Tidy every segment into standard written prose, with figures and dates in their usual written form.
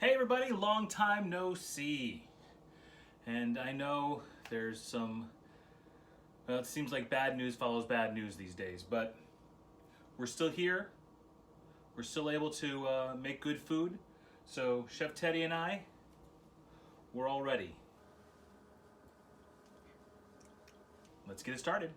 Hey everybody, long time no see. And I know there's some, well, it seems like bad news follows bad news these days, but we're still here. We're still able to make good food. So Chef Teddy and I, we're all ready. Let's get it started.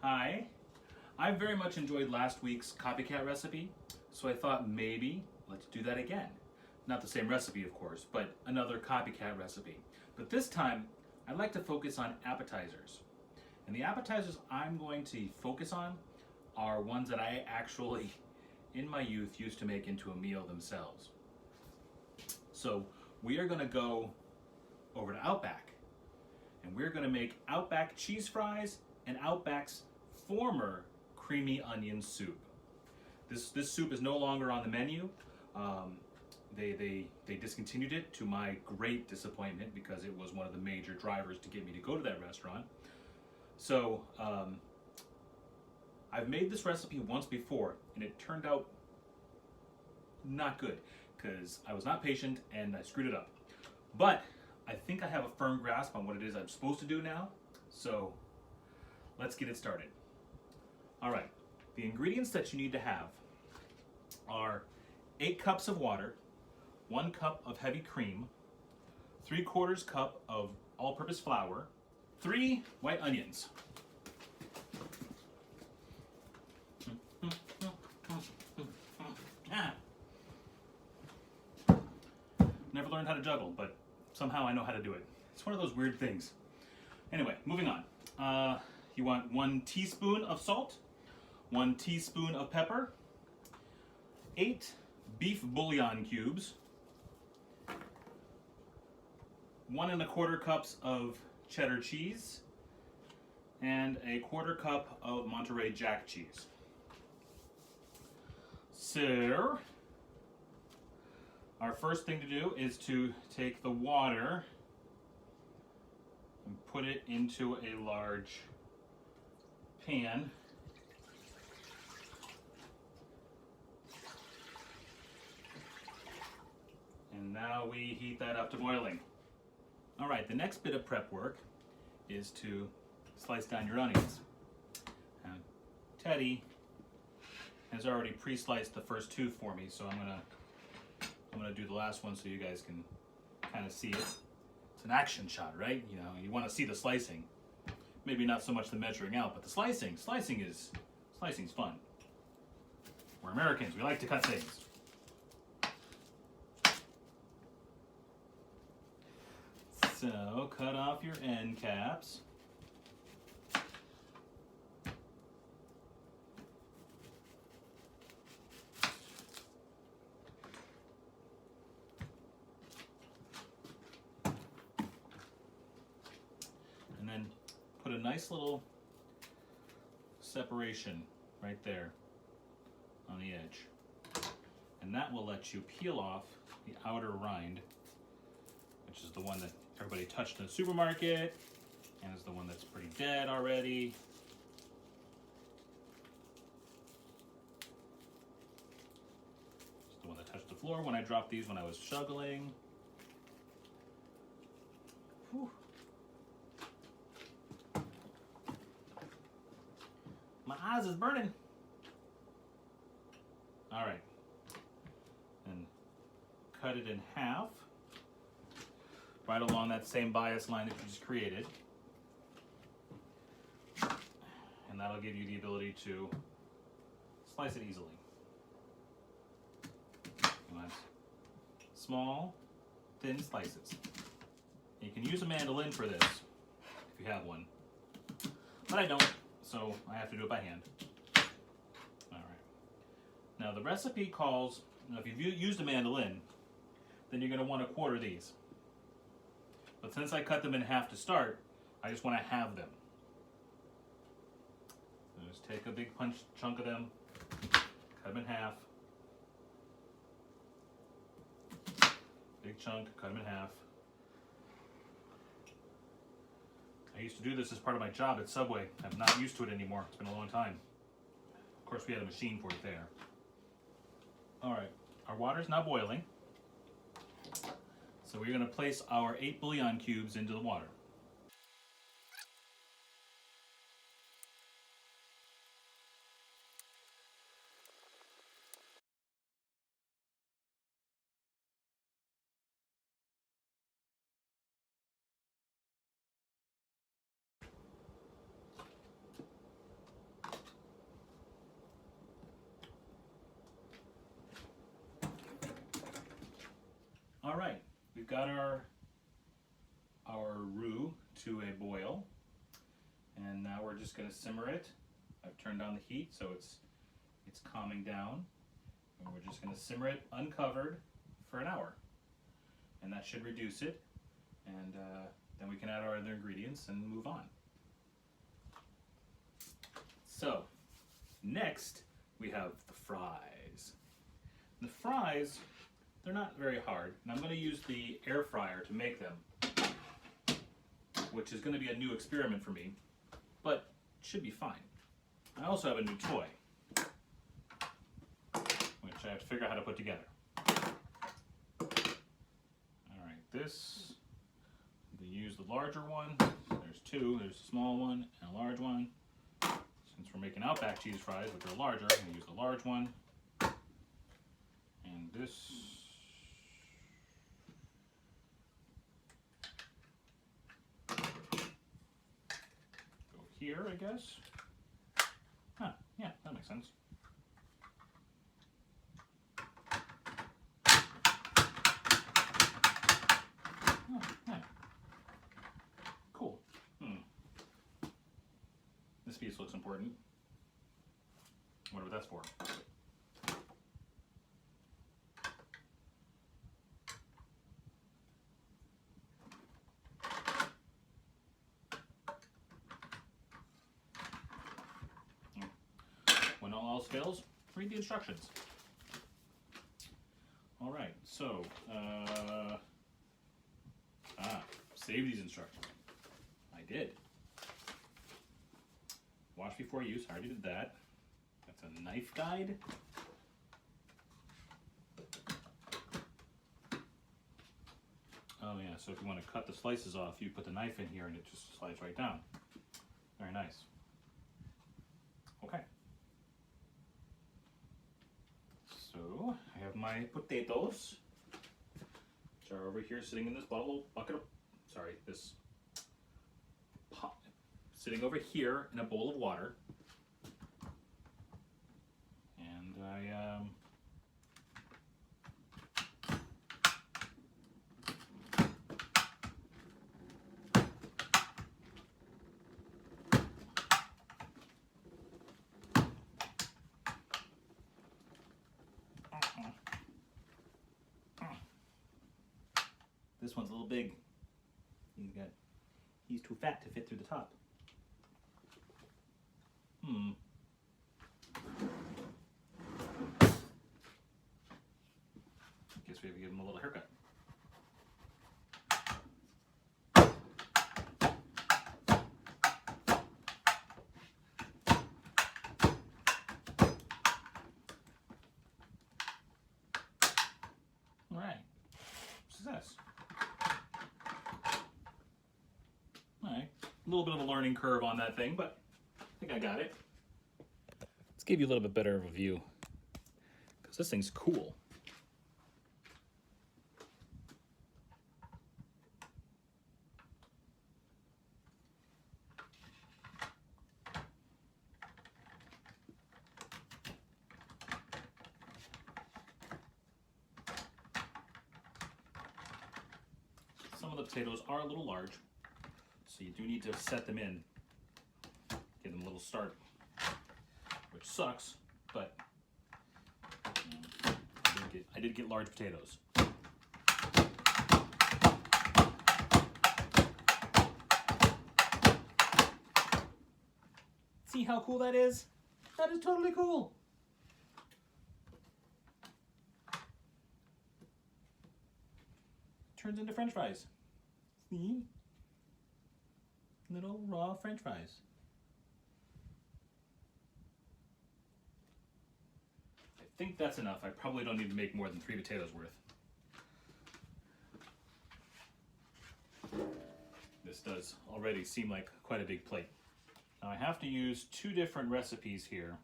Hi. I very much enjoyed last week's copycat recipe, so I thought maybe let's do that again. Not the same recipe, of course, but another copycat recipe. But this time, I'd like to focus on appetizers. And the appetizers I'm going to focus on are ones that I actually, in my youth, used to make into a meal themselves. So we are going to go over to Outback, and we're going to make Outback cheese fries and Outback's former creamy onion soup. This soup is no longer on the menu. They discontinued it, to my great disappointment, because it was one of the major drivers to get me to go to that restaurant. So I've made this recipe once before, and it turned out not good because I was not patient and I screwed it up. But I think I have a firm grasp on what it is I'm supposed to do now. So let's get it started. All right, the ingredients that you need to have are 8 cups of water, 1 cup of heavy cream, 3/4 cup of all-purpose flour, 3 white onions. Never learned how to juggle, but somehow I know how to do it. It's one of those weird things. Anyway, moving on. You want 1 teaspoon of salt, 1 teaspoon of pepper, 8 beef bouillon cubes, 1 1/4 cups of cheddar cheese, and 1/4 cup of Monterey Jack cheese. So, our first thing to do is to take the water and put it into a large pan. And now we heat that up to boiling. All right, the next bit of prep work is to slice down your onions. And Teddy has already pre-sliced the first 2 for me, so I'm gonna do the last one so you guys can kind of see it. It's an action shot, right? You know, you want to see the slicing. Maybe not so much the measuring out, but the slicing. Slicing's fun. We're Americans, we like to cut things. So, cut off your end caps. And then put a nice little separation right there on the edge. And that will let you peel off the outer rind, which is the one that everybody touched in the supermarket and is the one that's pretty dead already. It's the one that touched the floor when I dropped these when I was shuggling. Whew. My eyes is burning. All right. And cut it in half, right along that same bias line that you just created. And that'll give you the ability to slice it easily. You want small, thin slices. You can use a mandolin for this if you have one, but I don't, so I have to do it by hand. All right. Now the recipe calls, if you've used a mandolin, then you're going to want to quarter these. But since I cut them in half to start, I just want to have them. So just take a big chunk of them, cut them in half. Big chunk, cut them in half. I used to do this as part of my job at Subway. I'm not used to it anymore. It's been a long time. Of course, we had a machine for it there. All right, our water's now boiling. So we're going to place our 8 bouillon cubes into the water. All right, we've got our roux to a boil, and now we're just going to simmer it. I've turned down the heat so it's calming down, and we're just going to simmer it uncovered for an hour, and that should reduce it, and then we can add our other ingredients and move on. So next we have the fries. The fries, they're not very hard, and I'm going to use the air fryer to make them, which is going to be a new experiment for me, but it should be fine. I also have a new toy, which I have to figure out how to put together. All right, this, we use the larger one. There's two, there's a small one and a large one. Since we're making Outback cheese fries, which are larger, I'm going to use the large one. And this, go here, I guess. Huh, yeah, that makes sense. Oh, yeah. Cool. This piece looks important. I wonder what that's for. When all else fails, read the instructions. All right, so, save these instructions. I did. Wash before use, I already did that. That's a knife guide. Oh yeah, so if you want to cut the slices off, you put the knife in here and it just slides right down. Very nice. Okay. So I have my potatoes, which are over here sitting in this this pot, sitting over here in a bowl of water. And I this one's a little big. He's too fat to fit through the top. guess we have to give them a little haircut. All right, success. All right, a little bit of a learning curve on that thing, but I think I got it. Let's give you a little bit better of a view, because this thing's cool. Some of the potatoes are a little large, so you do need to set them in, give them a little start, which sucks, but I did get large potatoes. See how cool that is? That is totally cool. Turns into French fries. See? Little raw French fries. I think that's enough. I probably don't need to make more than 3 potatoes worth. This does already seem like quite a big plate. Now I have to use 2 different recipes here,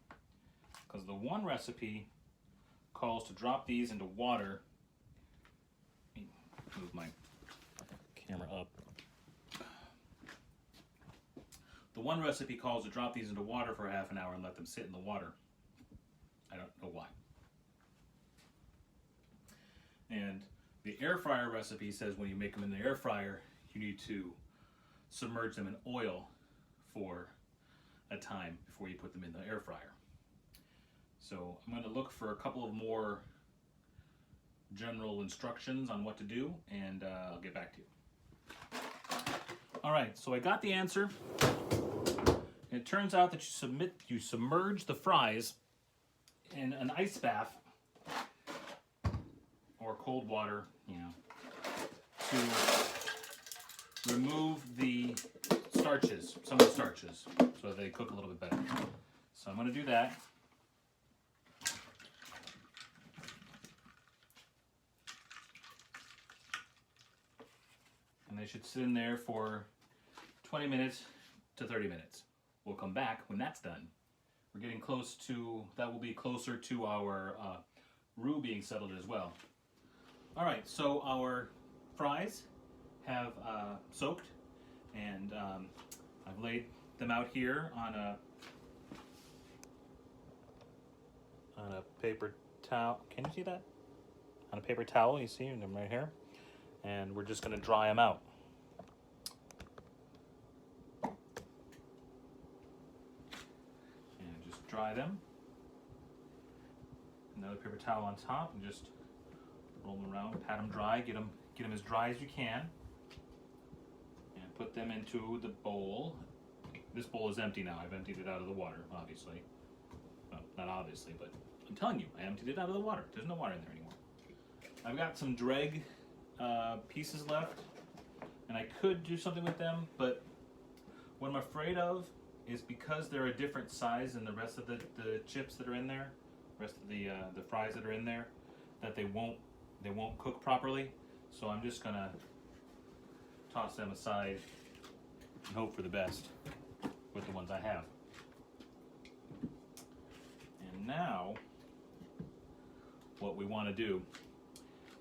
because the one recipe calls to drop these into water. Move my camera up. The one recipe calls to drop these into water for half an hour and let them sit in the water. I don't know why. And the air fryer recipe says when you make them in the air fryer, you need to submerge them in oil for a time before you put them in the air fryer. So I'm going to look for a couple of more general instructions on what to do, and I'll get back to you. All right, so I got the answer. It turns out that you submerge the fries in an ice bath or cold water, to remove the starches, some of the starches, so they cook a little bit better. So I'm going to do that. And they should sit in there for 20 minutes to 30 minutes. We'll come back when that's done. We're getting close to, that will be closer to our roux being settled as well. All right, so our fries have soaked, and I've laid them out here on a paper towel. Can you see that? On a paper towel, you see them right here. And we're just going to dry them out. And just dry them. Another paper towel on top, and just roll them around, pat them dry, get them as dry as you can. And put them into the bowl. This bowl is empty now. I've emptied it out of the water, obviously. Well, not obviously, but I'm telling you, I emptied it out of the water. There's no water in there anymore. I've got some dreg pieces left, and I could do something with them, but what I'm afraid of is because they're a different size than the rest of the chips that are in there, rest of the fries that are in there, that they won't cook properly. So I'm just gonna toss them aside and hope for the best with the ones I have. And now what we want to do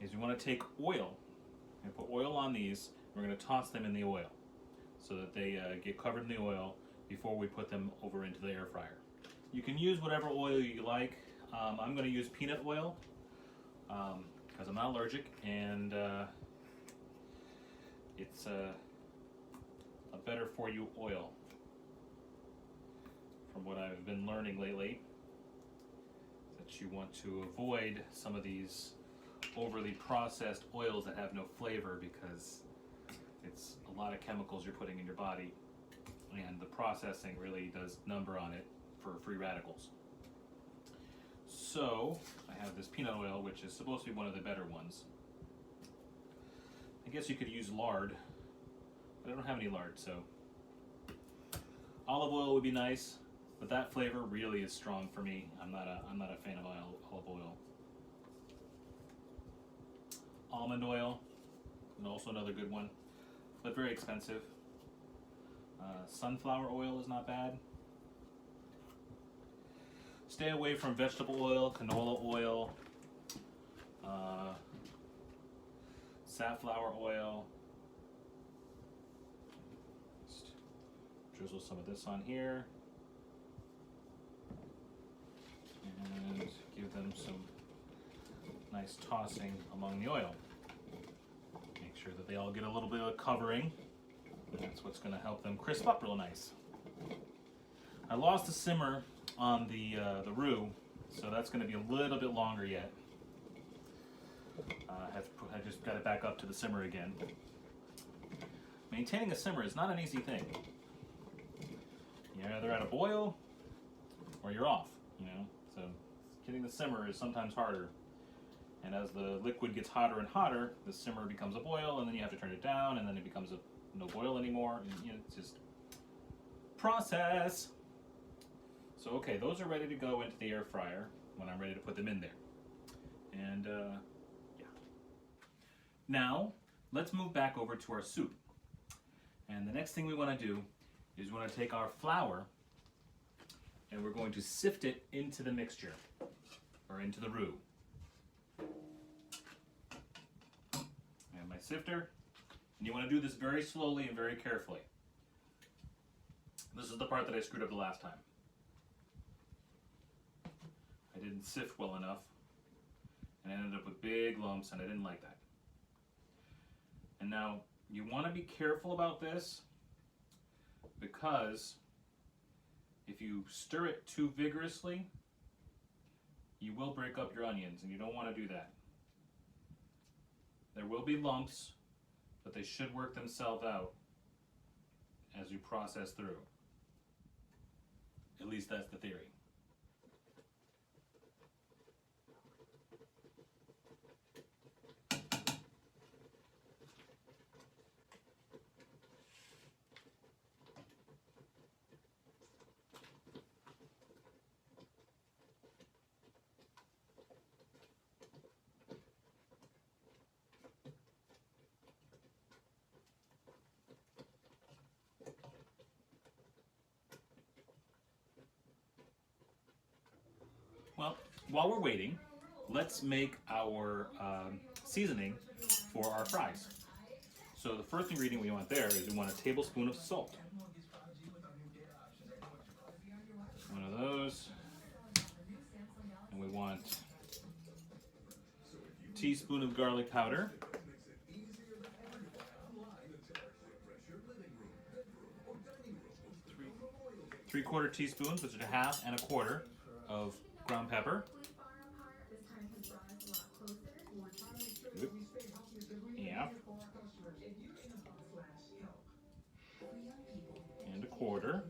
is we want to take oil and put oil on these. We're going to toss them in the oil so that they get covered in the oil before we put them over into the air fryer. You can use whatever oil you like. I'm going to use peanut oil because I'm not allergic, and it's a better for you oil from what I've been learning lately, that you want to avoid some of these overly processed oils that have no flavor, because it's a lot of chemicals you're putting in your body, and the processing really does number on it for free radicals. So I have this peanut oil, which is supposed to be one of the better ones. I guess you could use lard, but I don't have any lard, so olive oil would be nice, but that flavor really is strong for me. I'm not a fan of olive oil. Almond oil, and also another good one, but very expensive. Sunflower oil is not bad. Stay away from vegetable oil, canola oil, safflower oil. Just drizzle some of this on here and give them some nice tossing among the oil. Make sure that they all get a little bit of covering. That's what's going to help them crisp up real nice. I lost the simmer on the roux, so that's going to be a little bit longer yet. I just got it back up to the simmer again. Maintaining a simmer is not an easy thing. You're either at a boil or you're off, you know. So getting the simmer is sometimes harder. And as the liquid gets hotter and hotter, the simmer becomes a boil, and then you have to turn it down, and then it becomes no boil anymore. And, you know, it's just process. So okay, those are ready to go into the air fryer when I'm ready to put them in there. And yeah. Now let's move back over to our soup. And the next thing we want to do is we want to take our flour and we're going to sift it into the mixture or into the roux. I have my sifter, and you want to do this very slowly and very carefully. This is the part that I screwed up the last time. I didn't sift well enough, and I ended up with big lumps, and I didn't like that. And now, you want to be careful about this, because if you stir it too vigorously, you will break up your onions, and you don't want to do that. There will be lumps, but they should work themselves out as you process through. At least that's the theory. Well, while we're waiting, let's make our seasoning for our fries. So the first ingredient we want there is we want a tablespoon of salt. One of those. And we want a teaspoon of garlic powder. 3/4 teaspoons, which is a half and a quarter of ground pepper. Yeah. And a quarter.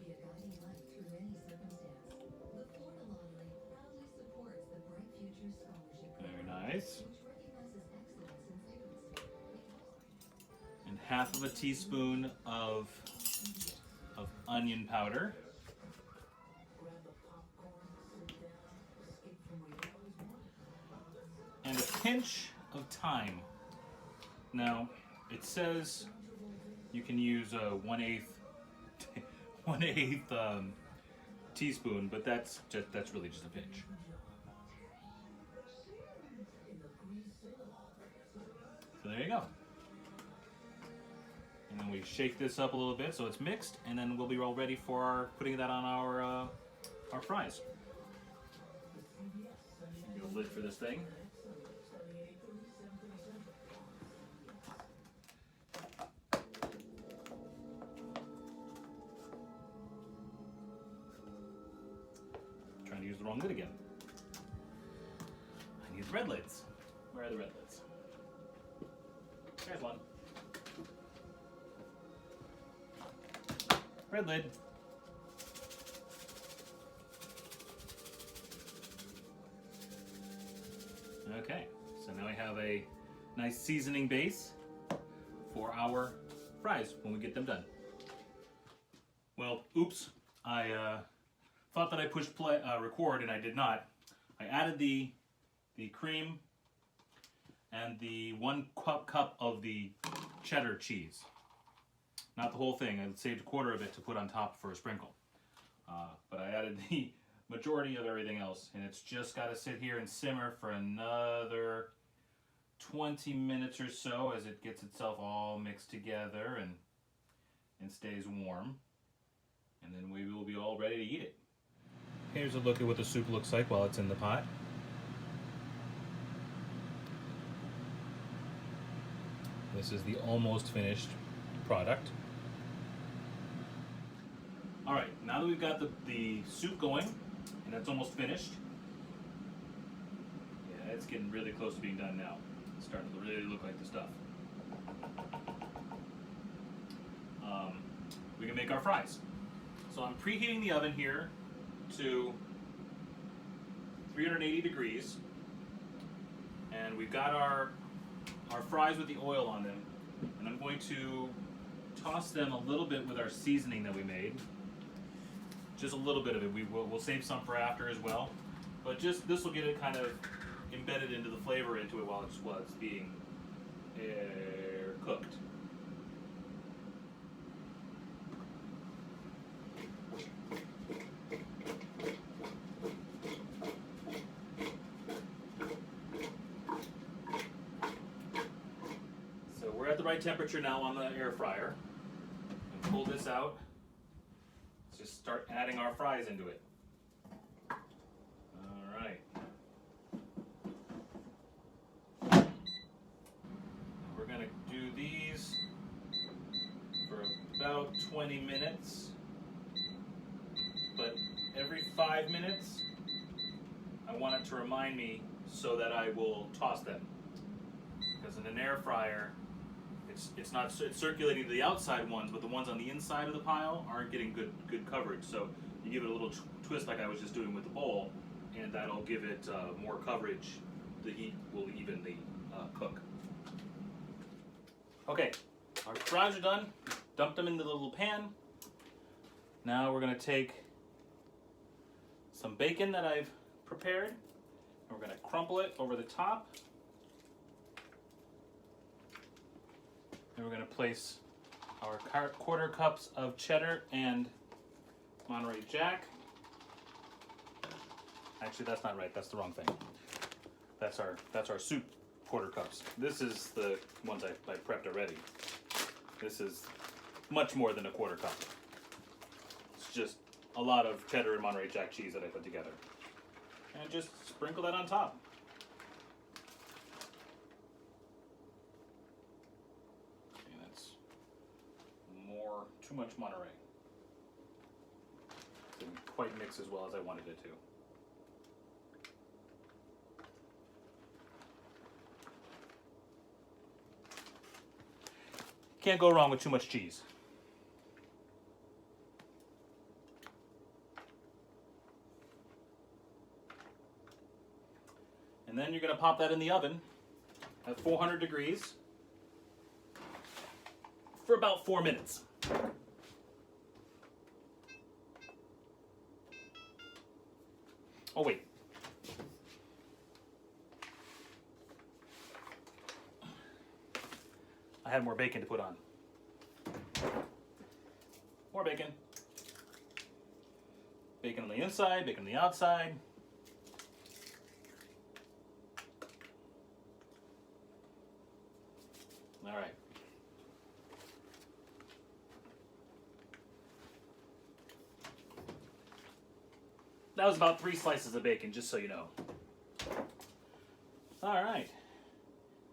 Very nice. And half of a teaspoon of onion powder. And a pinch of thyme. Now, it says you can use a 1/8 teaspoon, but that's really just a pinch. So there you go. And then we shake this up a little bit so it's mixed, and then we'll be all ready for putting that on our fries. Get a lid for this thing. Trying to use the wrong lid again. I need red lids. Where are the red lids? There's one. Red lid. Okay, so now I have a nice seasoning base for our fries when we get them done. Well, oops, I thought that I pushed play, record and I did not. I added the cream and the 1 cup of the cheddar cheese. Not the whole thing, I saved a quarter of it to put on top for a sprinkle. But I added the majority of everything else, and it's just got to sit here and simmer for another 20 minutes or so as it gets itself all mixed together and stays warm. And then we will be all ready to eat it. Here's a look at what the soup looks like while it's in the pot. This is the almost finished product. All right, now that we've got the soup going, and that's almost finished. Yeah, it's getting really close to being done now. It's starting to really look like the stuff. We can make our fries. So I'm preheating the oven here to 380 degrees, and we've got our fries with the oil on them, and I'm going to toss them a little bit with our seasoning that we made. Just a little bit of it. We'll save some for after as well, but just this will get it kind of embedded into the flavor into it while it's being cooked. So we're at the right temperature now on the air fryer. And pull this out. Let's just start adding our fries into it. All right. We're going to do these for about 20 minutes. But every 5 minutes, I want it to remind me so that I will toss them. Because in an air fryer, it's circulating to the outside ones, but the ones on the inside of the pile aren't getting good coverage. So you give it a little twist like I was just doing with the bowl, and that'll give it more coverage. The heat will evenly cook. Okay, our fries are done. Dumped them into the little pan. Now we're going to take some bacon that I've prepared, and we're going to crumple it over the top. And we're going to place our quarter cups of cheddar and Monterey Jack. Actually, that's not right. That's the wrong thing. That's our soup quarter cups. This is the ones I prepped already. This is much more than a quarter cup. It's just a lot of cheddar and Monterey Jack cheese that I put together. And just sprinkle that on top. Too much Monterey. Didn't quite mix as well as I wanted it to. Can't go wrong with too much cheese. And then you're going to pop that in the oven at 400 degrees for about 4 minutes. Oh wait. I had more bacon to put on. More bacon. Bacon on the inside, bacon on the outside. All right. That was about 3 slices of bacon, just so you know. All right.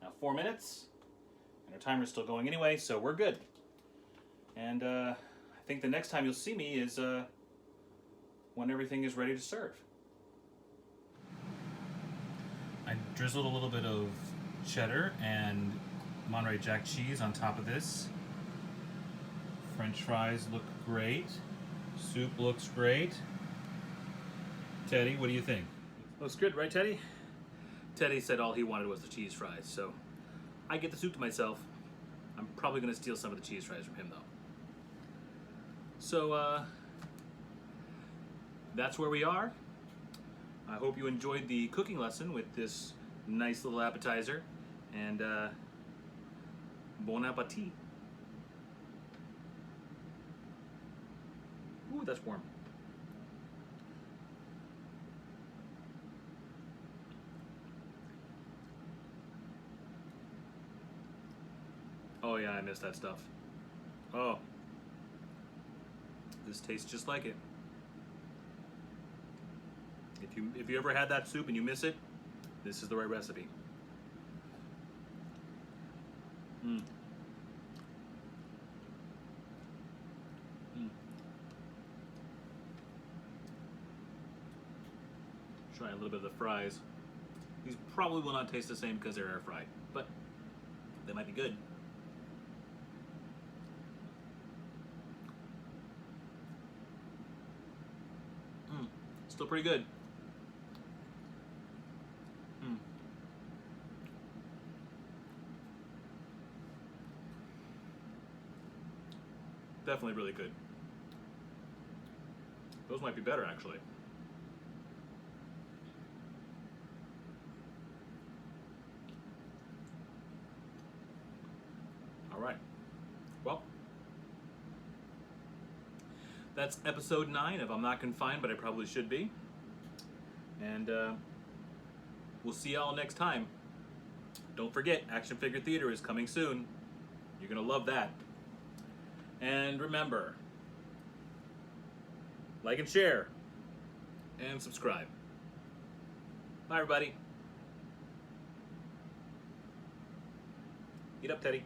Now 4 minutes, and our timer's still going anyway, so we're good. And I think the next time you'll see me is when everything is ready to serve. I drizzled a little bit of cheddar and Monterey Jack cheese on top of this. French fries look great. Soup looks great. Teddy, what do you think? Looks good, right, Teddy? Teddy said all he wanted was the cheese fries, so I get the soup to myself. I'm probably going to steal some of the cheese fries from him, though. So, that's where we are. I hope you enjoyed the cooking lesson with this nice little appetizer, and bon appetit. Ooh, that's warm. Oh yeah, I miss that stuff. Oh, this tastes just like it. If you ever had that soup and you miss it, this is the right recipe. Mm. Mm. Try a little bit of the fries. These probably will not taste the same because they're air fried, but they might be good. Still pretty good. Definitely really good. Those might be better, actually. All right. Well, that's episode 9 of I'm Not Confined, but I probably should be. And we'll see y'all next time. Don't forget, Action Figure Theater is coming soon. You're going to love that. And remember, like and share, and subscribe. Bye, everybody. Eat up, Teddy.